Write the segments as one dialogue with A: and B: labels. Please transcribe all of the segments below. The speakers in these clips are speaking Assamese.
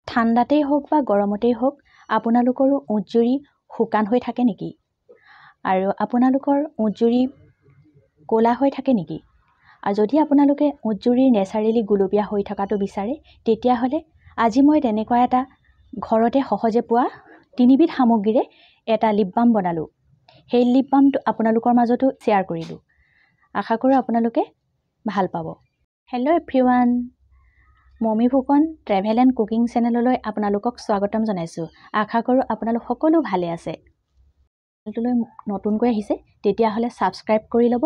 A: ঠাণ্ডাতেই হোক বা গৰমতেই হোক আপোনালোকৰো উজ্জুৰি শুকান হৈ থাকে নেকি? আৰু আপোনালোকৰ উজ্জুৰি ক'লা হৈ থাকে নেকি? আৰু যদি আপোনালোকে উজ্জুৰিৰ নেচাৰেলি গুলপীয়া হৈ থকাটো বিচাৰে তেতিয়াহ'লে আজি মই তেনেকুৱা এটা ঘৰতে সহজে পোৱা 3বিধ সামগ্ৰীৰে এটা লিপ বাম বনালোঁ। সেই লিপ বামটো আপোনালোকৰ মাজতো শ্বেয়াৰ কৰিলোঁ। আশা কৰোঁ আপোনালোকে ভাল পাব। Hello' everyone, Momi Phukan travel and cooking চেনেললৈ আপোনালোকক স্বাগতম জনাইছোঁ। আশা কৰোঁ আপোনালোক সকলো ভালে আছে। চেনেলটোলৈ নতুনকৈ আহিছে তেতিয়াহ'লে ছাবস্ক্ৰাইব কৰি ল'ব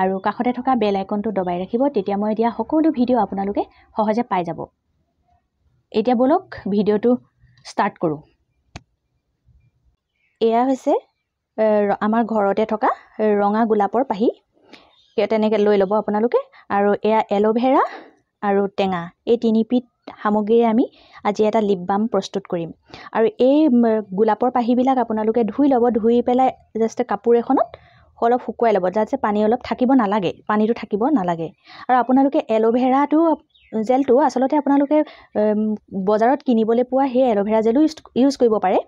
A: আৰু কাষতে থকা বেল আইকনটো দবাই ৰাখিব। তেতিয়া মই দিয়া সকলো ভিডিঅ' আপোনালোকে সহজে পাই যাব। এতিয়া বলক ভিডিঅ'টো ষ্টাৰ্ট কৰোঁ। এয়া হৈছে আমাৰ ঘৰতে থকা ৰঙা গোলাপৰ পাহি। তেনেকৈ লৈ ল'ব আপোনালোকে। আৰু এয়া এল'ভেৰা আৰু টেঙা, এই 3বিধ সামগ্ৰীৰে আমি আজি এটা লিপ বাম প্ৰস্তুত কৰিম। আৰু এই গোলাপৰ পাহিবিলাক আপোনালোকে ধুই ল'ব। ধুই পেলাই জাষ্ট কাপোৰ এখনত অলপ শুকুৱাই ল'ব, যাতে পানী অলপ থাকিব নালাগে, পানীটো থাকিব নালাগে। আৰু আপোনালোকে এল'ভেৰাটো জেলটো আচলতে আপোনালোকে বজাৰত কিনিবলৈ পোৱা সেই এল'ভেৰা জেলো ইউজ কৰিব পাৰে।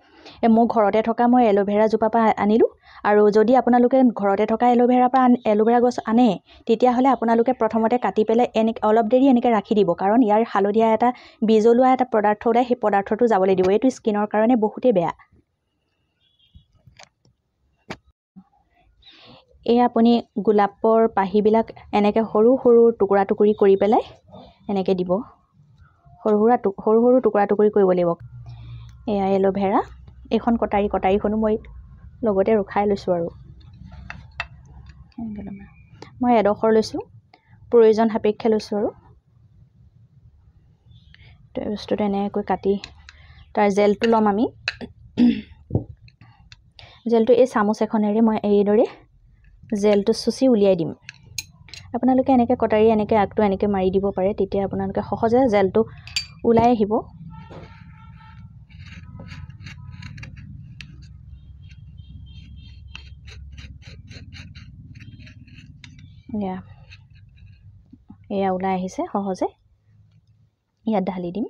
A: মোৰ ঘৰতে থকা মই এল'ভেৰা জোপাৰ পৰা আনিলোঁ। আৰু যদি আপোনালোকে ঘৰতে থকা এল'ভেৰা গছ আনে তেতিয়াহ'লে আপোনালোকে প্ৰথমতে কাটি পেলাই অলপ দেৰি এনেকৈ ৰাখি দিব, কাৰণ ইয়াৰ হালধীয়া এটা বিজলুৱা এটা পদাৰ্থ ওলায়, সেই পদাৰ্থটো যাবলৈ দিব। এইটো স্কিনৰ কাৰণে বহুতেই বেয়া। এই আপুনি গোলাপৰ পাহিবিলাক এনেকৈ সৰু সৰু টুকুৰা টুকুৰি কৰি পেলাই এনেকৈ দিব। সৰু সৰু টুকুৰা টুকুৰি কৰিব লাগিব। এয়া এল'ভেৰা, এইখন কটাৰীখনো মই লগতে ৰখাই লৈছোঁ। আৰু মই এডোখৰ লৈছোঁ, প্ৰয়োজন সাপেক্ষে লৈছোঁ। আৰু বস্তুটো এনেকৈ কাটি তাৰ জেলটো ল'ম আমি। জেলটো এই চামুচ এখনেৰে মই এইদৰে জেলটো চুচি উলিয়াই দিম। আপোনালোকে এনেকৈ কটাৰী এনেকৈ আগটো এনেকৈ মাৰি দিব পাৰে, তেতিয়া আপোনালোকে সহজে জেলটো ওলাই আহিব। এয়া ওলাই আহিছে সহজে। ইয়াত ঢালি দিম।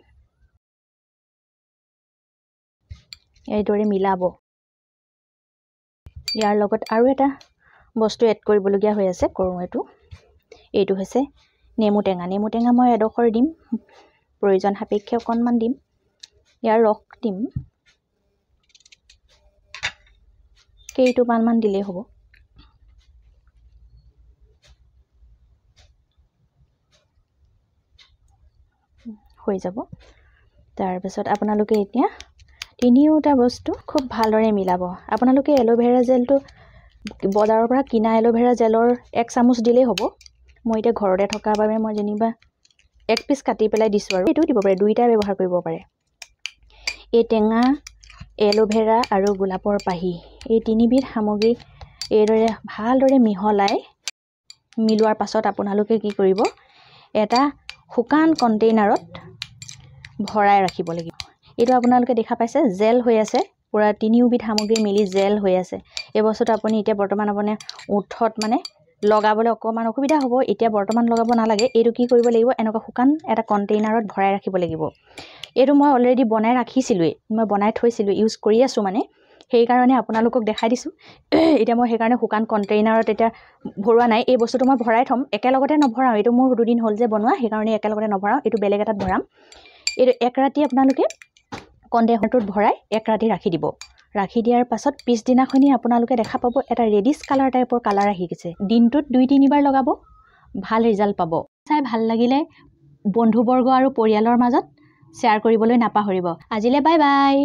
A: এইদৰে মিলাব। ইয়াৰ লগত আৰু এটা বস্তু এড কৰিবলগীয়া হৈ আছে, কৰোঁ এইটো হৈছে নেমু টেঙা। নেমু টেঙা মই এডোখৰ দিম, প্ৰয়োজন সাপেক্ষে অকণমান দিম। ইয়াৰ ৰস দিম, কেইটোপালমান দিলেই হ'ব। হৈ যাব। তাৰপিছত আপোনালোকে এতিয়া তিনিওটা বস্তু খুব ভালদৰে মিলাব। আপোনালোকে এল'ভেৰা জেলটো বজাৰৰ পৰা কিনা এল'ভেৰা জেলৰ 1 চামুচ দিলেই হ'ব। মই এতিয়া ঘৰতে থকাৰ বাবে মই যেনিবা 1 পিচ কাটি পেলাই দিছোঁ। আৰু এইটো দিব পাৰে, দুইটাই ব্যৱহাৰ কৰিব পাৰে। এই টেঙা, এল'ভেৰা আৰু গোলাপৰ পাহি, এই 3বিধ সামগ্ৰী এইদৰে ভালদৰে মিলোৱাৰ পাছত আপোনালোকে কি কৰিব, এটা শুকান কণ্টেইনাৰত ভৰাই ৰাখিব লাগিব। এইটো আপোনালোকে দেখা পাইছে জেল হৈ আছে, পূৰা 3বিধ সামগ্ৰী মিলি জেল হৈ আছে। এই বস্তুটো আপুনি এতিয়া বৰ্তমান আপুনি ওঠত লগাবলৈ অকণমান অসুবিধা হ'ব। এতিয়া বৰ্তমান লগাব নালাগে। এইটো কি কৰিব লাগিব, এনেকুৱা শুকান এটা কণ্টেইনাৰত ভৰাই ৰাখিব লাগিব। এইটো মই অলৰেডি বনাই ৰাখিছিলোঁৱেই, মই বনাই থৈছিলোঁ, ইউজ কৰি আছোঁ মানে, সেইকাৰণে আপোনালোকক দেখাই দিছোঁ। এতিয়া মই সেইকাৰণে শুকান কণ্টেইনাৰত এতিয়া ভৰোৱা নাই। এই বস্তুটো মই ভৰাই থ'ম, একেলগতে নভৰাওঁ। এইটো মোৰ 2 দিন হ'ল যে বনোৱা, সেইকাৰণে একেলগতে নভৰাওঁ। এইটো বেলেগ এটাত ভৰাম। এইটো 1 ৰাতি আপোনালোকে কণ্টেইনাৰটোত ভৰাই 1 ৰাতি ৰাখি দিব। ৰাখি দিয়াৰ পাছত পিছদিনাখনি আপোনালোকে দেখা পাব এটা ৰেডিছ কালাৰ টাইপৰ কালাৰ আহি গৈছে। দিনটোত 2-3 বাৰ লগাব, ভাল ৰিজাল্ট পাব। চাই ভাল লাগিলে বন্ধুবৰ্গ আৰু পৰিয়ালৰ মাজত শ্বেয়াৰ কৰিবলৈ নাপাহৰিব। আজিলৈ বাই বাই।